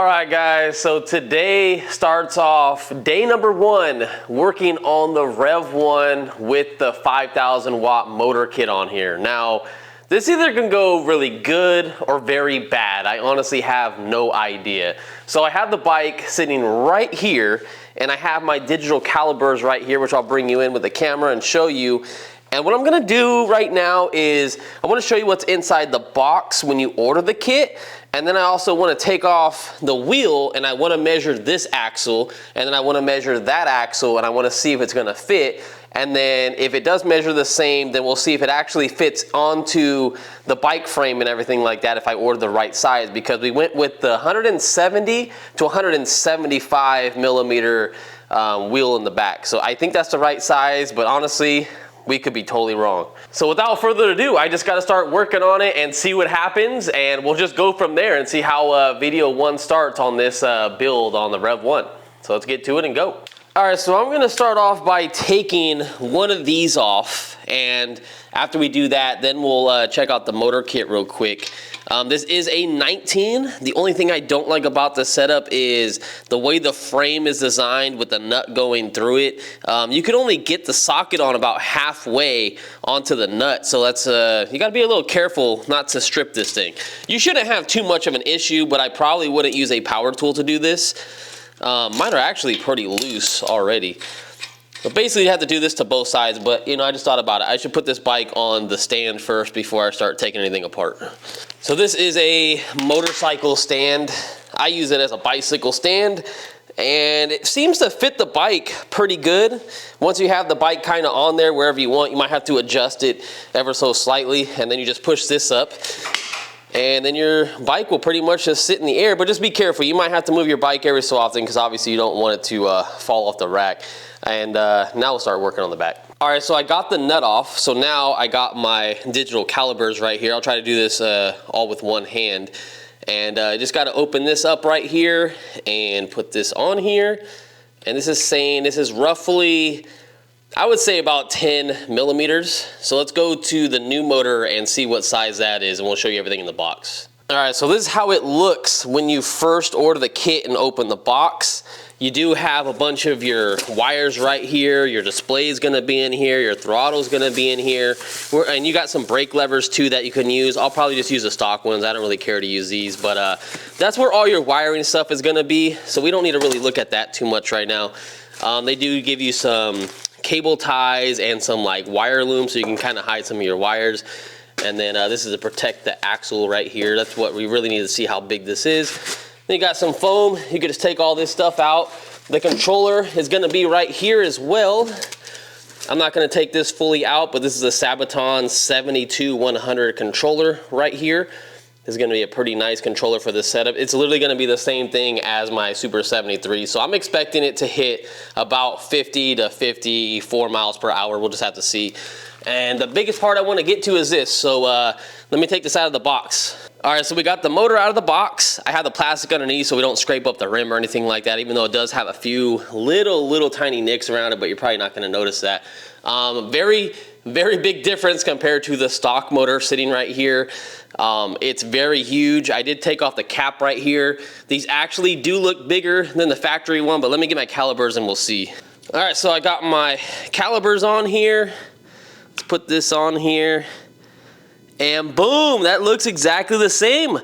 Alright guys, so today starts off day number 1 working on the REVV1 with the 5,000 watt motor kit on here. Now, this either can go really good or very bad. I honestly have no idea. So I have the bike sitting right here and I have my digital calibers right here, which I'll bring you in with the camera and show you. And what I'm gonna do right now is I wanna show you what's inside the box when you order the kit. And then I also wanna take off the wheel and I wanna measure this axle and then I wanna measure that axle and I wanna see if it's gonna fit. And then if it does measure the same, then we'll see if it actually fits onto the bike frame and everything like that if I order the right size, because we went with the 170 to 175 millimeter wheel in the back. So I think that's the right size, but honestly, we could be totally wrong. So without further ado, I just gotta start working on it and see what happens, and we'll just go from there and see how video 1 starts on this build on the REVV1. So let's get to it and go. All right, so I'm gonna start off by taking one of these off, and after we do that, then we'll check out the motor kit real quick. This is a 19. The only thing I don't like about the setup is the way the frame is designed with the nut going through it. You can only get the socket on about halfway onto the nut, so that's you gotta be a little careful not to strip this thing. You shouldn't have too much of an issue, but I probably wouldn't use a power tool to do this. Mine are actually pretty loose already. But basically you have to do this to both sides, but you know, I just thought about it. I should put this bike on the stand first before I start taking anything apart. So this is a motorcycle stand. I use it as a bicycle stand, and it seems to fit the bike pretty good. Once you have the bike kind of on there wherever you want, you might have to adjust it ever so slightly, and then you just push this up. And then your bike will pretty much just sit in the air, but just be careful. You might have to move your bike every so often because obviously you don't want it to fall off the rack. And now we'll start working on the back. All right, so I got the nut off. So now I got my digital calibers right here. I'll try to do this all with one hand. And I just gotta open this up right here and put this on here. And this is saying this is roughly, I would say about 10 millimeters. So let's go to the new motor and see what size that is, and we'll show you everything in the box. All right, so this is how it looks when you first order the kit and open the box. You do have a bunch of your wires right here. Your display is gonna be in here. Your throttle is gonna be in here. And you got some brake levers too that you can use. I'll probably just use the stock ones. I don't really care to use these, but that's where all your wiring stuff is gonna be. So we don't need to really look at that too much right now. They do give you some cable ties and some like wire loom so you can kind of hide some of your wires. And then this is to protect the axle right here. That's what we really need to see how big this is. Then you got some foam. You can just take all this stuff out. The controller is gonna be right here as well. I'm not gonna take this fully out, but this is a Sabaton 72-100 controller right here. This is gonna be a pretty nice controller for this setup. It's literally gonna be the same thing as my Super 73. So I'm expecting it to hit about 50 to 54 miles per hour. We'll just have to see. And the biggest part I wanna get to is this. So let me take this out of the box. All right, so we got the motor out of the box. I have the plastic underneath so we don't scrape up the rim or anything like that, even though it does have a few little tiny nicks around it, but you're probably not gonna notice that. Very big difference compared to the stock motor sitting right here. It's very huge. I did take off the cap right here. These actually do look bigger than the factory one, but let me get my calibers and we'll see. All right, so I got my calibers on here. Let's put this on here. And boom, that looks exactly the same.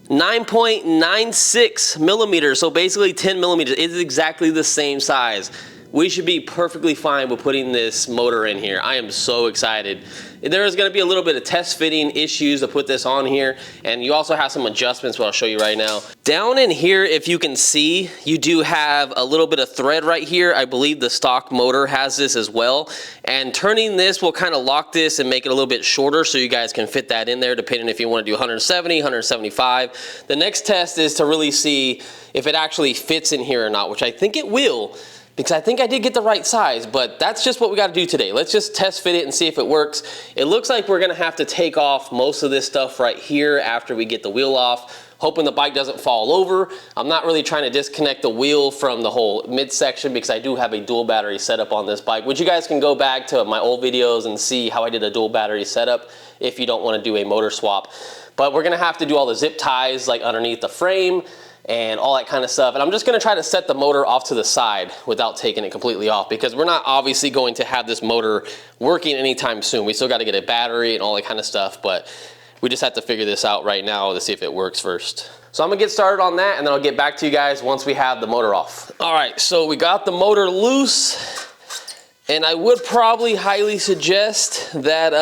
9.96 millimeters, so basically 10 millimeters. It's exactly the same size. We should be perfectly fine with putting this motor in here. I am so excited. There is gonna be a little bit of test fitting issues to put this on here, and you also have some adjustments, what I'll show you right now. Down in here, if you can see, you do have a little bit of thread right here. I believe the stock motor has this as well. And turning this will kind of lock this and make it a little bit shorter so you guys can fit that in there depending if you wanna do 170, 175. The next test is to really see if it actually fits in here or not, which I think it will, because I think I did get the right size, but that's just what we gotta do today. Let's just test fit it and see if it works. It looks like we're gonna have to take off most of this stuff right here after we get the wheel off, hoping the bike doesn't fall over. I'm not really trying to disconnect the wheel from the whole midsection because I do have a dual battery setup on this bike, which you guys can go back to my old videos and see how I did a dual battery setup if you don't wanna do a motor swap. But we're gonna have to do all the zip ties like underneath the frame and all that kind of stuff. And I'm just gonna try to set the motor off to the side without taking it completely off, because we're not obviously going to have this motor working anytime soon. We still got to get a battery and all that kind of stuff, but we just have to figure this out right now to see if it works first. So I'm gonna get started on that, and then I'll get back to you guys once we have the motor off. All right, so we got the motor loose, and I would probably highly suggest that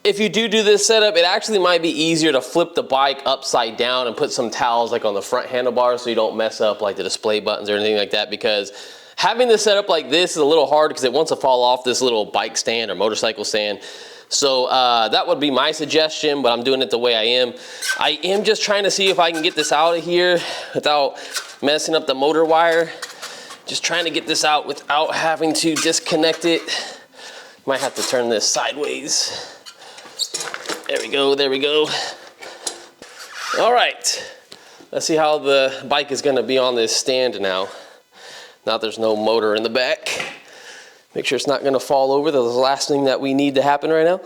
if you do this setup, it actually might be easier to flip the bike upside down and put some towels like on the front handlebars so you don't mess up like the display buttons or anything like that, because having this set up like this is a little hard because it wants to fall off this little bike stand or motorcycle stand. So that would be my suggestion, but I'm doing it the way I am. I am just trying to see if I can get this out of here without messing up the motor wire. Just trying to get this out without having to disconnect it. Might have to turn this sideways. There we go, there we go. All right, let's see how the bike is gonna be on this stand now. Now there's no motor in the back. Make sure it's not gonna fall over. That's the last thing that we need to happen right now.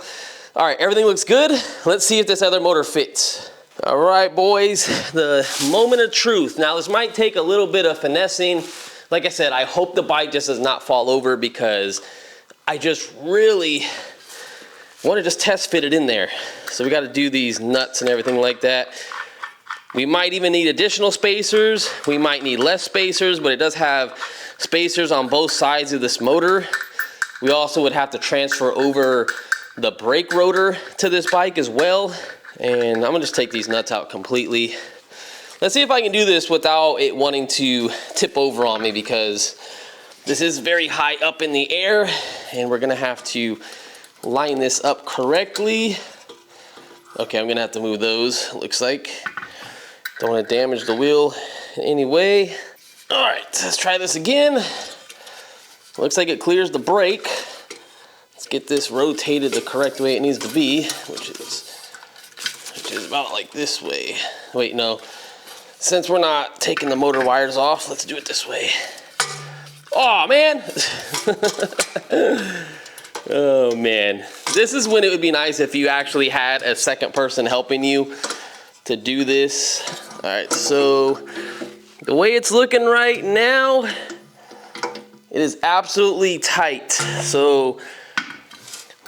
All right, everything looks good. Let's see if this other motor fits. All right, boys, the moment of truth. Now this might take a little bit of finessing. Like I said, I hope the bike just does not fall over, because I just really want to just test fit it in there. So we got to do these nuts and everything like that. We might even need additional spacers. We might need less spacers, but it does have spacers on both sides of this motor. We also would have to transfer over the brake rotor to this bike as well. And I'm gonna just take these nuts out completely. Let's see if I can do this without it wanting to tip over on me, because this is very high up in the air, and we're gonna have to line this up correctly. Okay, I'm gonna have to move those, it looks like. Don't want to damage the wheel in any way. All right, let's try this again. Looks like it clears the brake. Let's get this rotated the correct way it needs to be, which is about like this way. Wait, no. Since we're not taking the motor wires off, let's do it this way. Oh, man. Oh man, this is when it would be nice if you actually had a second person helping you to do this. All right, so the way it's looking right now, it is absolutely tight. So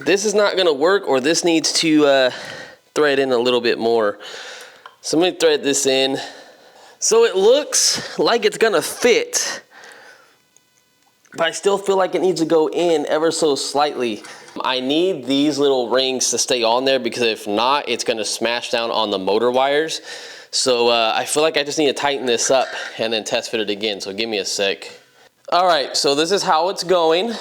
this is not gonna work, or this needs to thread in a little bit more. So I'm gonna thread this in. So it looks like it's gonna fit, but I still feel like it needs to go in ever so slightly. I need these little rings to stay on there, because if not, it's gonna smash down on the motor wires. So I feel like I just need to tighten this up and then test fit it again, so give me a sec. All right, so this is how it's going.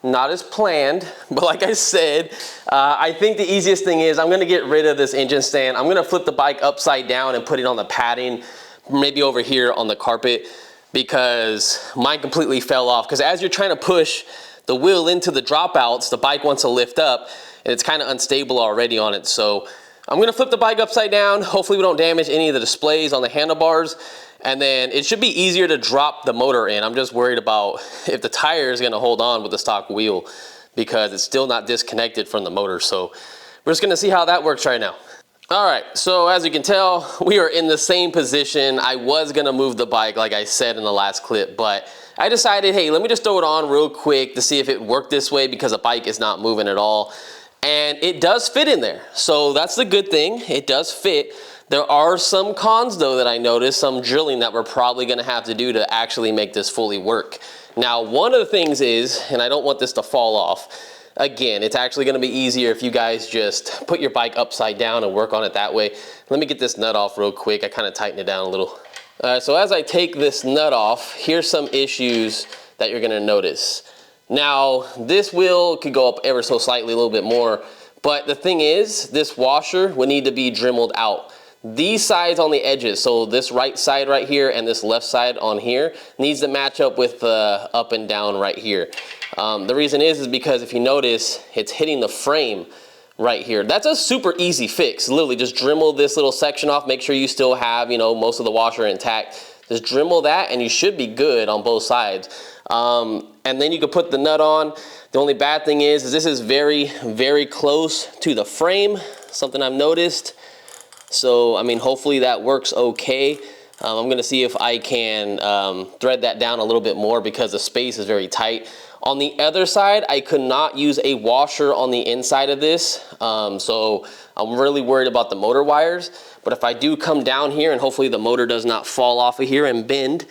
Not as planned, but like I said, I think the easiest thing is I'm gonna get rid of this engine stand. I'm gonna flip the bike upside down and put it on the padding, maybe over here on the carpet, because mine completely fell off. Because as you're trying to push the wheel into the dropouts, the bike wants to lift up, and it's kind of unstable already on it. So I'm gonna flip the bike upside down. Hopefully we don't damage any of the displays on the handlebars, and then it should be easier to drop the motor in. I'm just worried about if the tire is gonna hold on with the stock wheel, because it's still not disconnected from the motor. So we're just gonna see how that works right now. All right, so as you can tell, we are in the same position. I was gonna move the bike like I said in the last clip, but I decided, hey, let me just throw it on real quick to see if it worked this way, because the bike is not moving at all. And it does fit in there. So that's the good thing, it does fit. There are some cons though that I noticed, some drilling that we're probably gonna have to do to actually make this fully work. Now, one of the things is, and I don't want this to fall off, again, it's actually gonna be easier if you guys just put your bike upside down and work on it that way. Let me get this nut off real quick. I kind of tightened it down a little. So as I take this nut off, here's some issues that you're gonna notice. Now, this wheel could go up ever so slightly, a little bit more, but the thing is, this washer would need to be dremeled out. These sides on the edges, so this right side right here and this left side on here, needs to match up with the up and down right here. The reason is because if you notice, it's hitting the frame right here. That's a super easy fix. Literally just Dremel this little section off, make sure you still have, you know, most of the washer intact. Just Dremel that and you should be good on both sides. And then you can put the nut on. The only bad thing is this is very, very close to the frame, something I've noticed. So, I mean, hopefully that works okay. I'm gonna see if I can thread that down a little bit more because the space is very tight. On the other side, I could not use a washer on the inside of this, so I'm really worried about the motor wires. But if I do come down here, and hopefully the motor does not fall off of here and bend,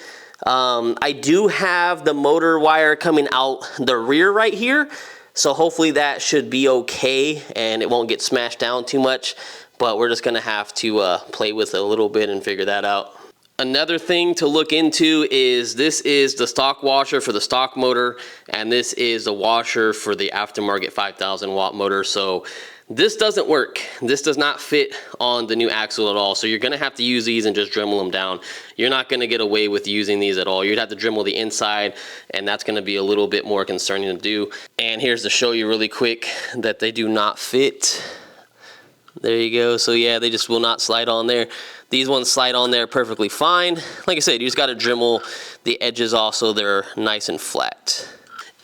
I do have the motor wire coming out the rear right here, so hopefully that should be okay and it won't get smashed down too much, but we're just gonna have to play with it a little bit and figure that out. Another thing to look into is this is the stock washer for the stock motor, and this is the washer for the aftermarket 5,000 watt motor. So this doesn't work. This does not fit on the new axle at all. So you're gonna have to use these and just Dremel them down. You're not gonna get away with using these at all. You'd have to Dremel the inside, and that's gonna be a little bit more concerning to do. And here's to show you really quick that they do not fit. There you go. So yeah, they just will not slide on there. These ones slide on there perfectly fine. Like I said, you just gotta Dremel the edges off so they're nice and flat.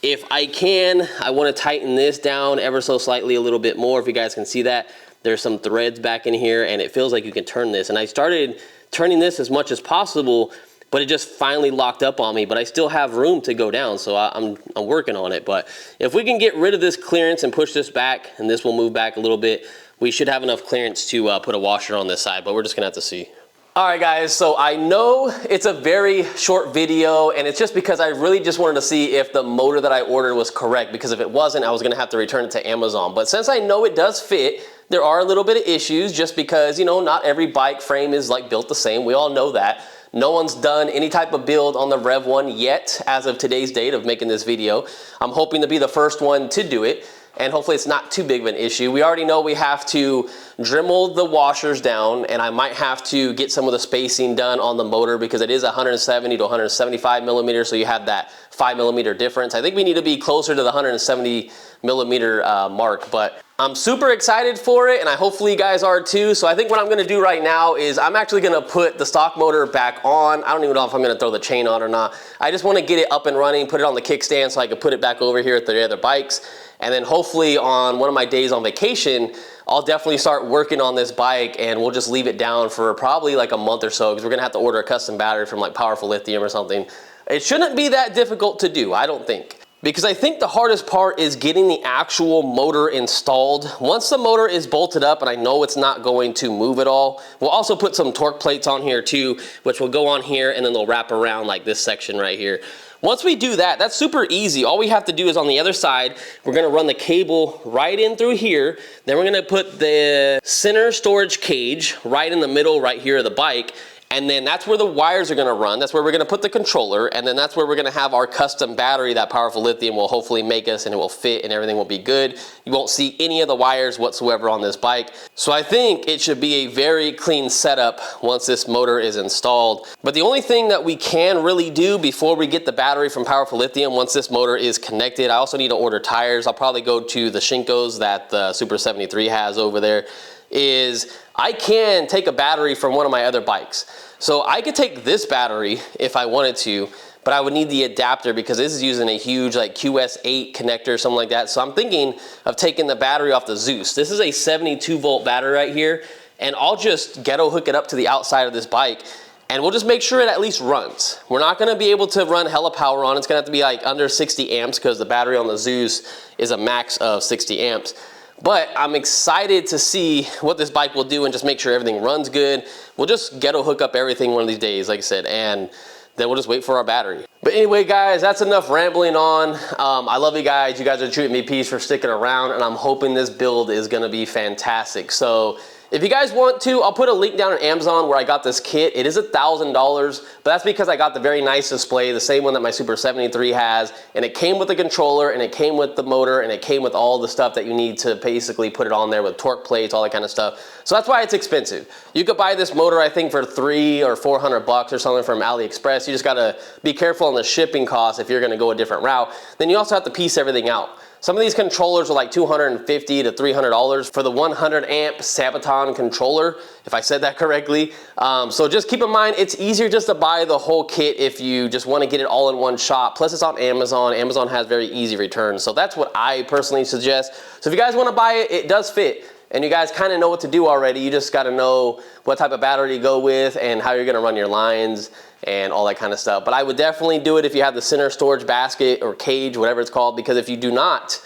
If I can, I wanna tighten this down ever so slightly a little bit more. If you guys can see that, there's some threads back in here and it feels like you can turn this. And I started turning this as much as possible, but it just finally locked up on me, but I still have room to go down, so I'm working on it. But if we can get rid of this clearance and push this back, and this will move back a little bit, we should have enough clearance to put a washer on this side, but we're just gonna have to see. All right guys, so I know it's a very short video, and it's just because I really just wanted to see if the motor that I ordered was correct, because if it wasn't, I was gonna have to return it to Amazon. But since I know it does fit, there are a little bit of issues just because, you know, not every bike frame is like built the same. We all know that. No one's done any type of build on the REV1 yet as of today's date of making this video. I'm hoping to be the first one to do it, and hopefully it's not too big of an issue. We already know we have to Dremel the washers down, and I might have to get some of the spacing done on the motor because it is 170 to 175 millimeters, so you have that 5 millimeter difference. I think we need to be closer to the 170 millimeter mark, but I'm super excited for it, and hopefully you guys are too. So I think what I'm gonna do right now is I'm actually gonna put the stock motor back on. I don't even know if I'm gonna throw the chain on or not. I just wanna get it up and running, put it on the kickstand so I can put it back over here at the other bikes. And then hopefully on one of my days on vacation, I'll definitely start working on this bike, and we'll just leave it down for probably like a month or so, because we're gonna have to order a custom battery from like Powerful Lithium or something. It shouldn't be that difficult to do, I don't think. Because I think the hardest part is getting the actual motor installed. Once the motor is bolted up, and I know it's not going to move at all, we'll also put some torque plates on here too, which will go on here and then they'll wrap around like this section right here. Once we do that, that's super easy. All we have to do is on the other side, we're gonna run the cable right in through here. Then we're gonna put the center storage cage right in the middle right here of the bike. And then that's where the wires are gonna run. That's where we're gonna put the controller. And then that's where we're gonna have our custom battery that Powerful Lithium will hopefully make us, and it will fit and everything will be good. You won't see any of the wires whatsoever on this bike. So I think it should be a very clean setup once this motor is installed. But the only thing that we can really do before we get the battery from Powerful Lithium, once this motor is connected, I also need to order tires. I'll probably go to the Shinkos that the Super 73 has over there, is I can take a battery from one of my other bikes. So I could take this battery if I wanted to, but I would need the adapter because this is using a huge like QS8 connector or something like that. So I'm thinking of taking the battery off the Zeus. This is a 72 volt battery right here, and I'll just ghetto hook it up to the outside of this bike, and we'll just make sure it at least runs. We're not gonna be able to run hella power on. It's gonna have to be like under 60 amps because the battery on the Zeus is a max of 60 amps. But I'm excited to see what this bike will do and just make sure everything runs good. We'll just ghetto hook up everything one of these days, like I said, and then we'll just wait for our battery. But anyway, guys, that's enough rambling on. I love you guys. You guys are treating me peace for sticking around, and I'm hoping this build is gonna be fantastic. So if you guys want to, I'll put a link down on Amazon where I got this kit. It is $1,000, but that's because I got the very nice display, the same one that my Super 73 has, and it came with the controller, and it came with the motor, and it came with all the stuff that you need to basically put it on there with torque plates, all that kind of stuff. So that's why it's expensive. You could buy this motor, I think, for $300 or $400 or something from AliExpress. You just gotta be careful on the shipping costs if you're gonna go a different route. Then you also have to piece everything out. Some of these controllers are like $250 to $300 for the 100 amp Sabaton controller, if I said that correctly. So just keep in mind, it's easier just to buy the whole kit if you just want to get it all in one shot. Plus it's on Amazon. Amazon has very easy returns. So that's what I personally suggest. So if you guys want to buy it, it does fit. and you guys kind of know what to do already. You just got to know what type of battery to go with and how you're going to run your lines and all that kind of stuff. But I would definitely do it if you have the center storage basket or cage, whatever it's called, because if you do not,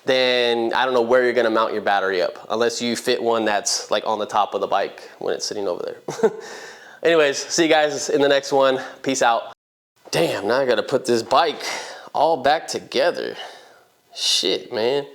then I don't know where you're going to mount your battery up unless you fit one that's like on the top of the bike when it's sitting over there. Anyways, see you guys in the next one. Peace out. Damn, now I got to put this bike all back together. Shit, man.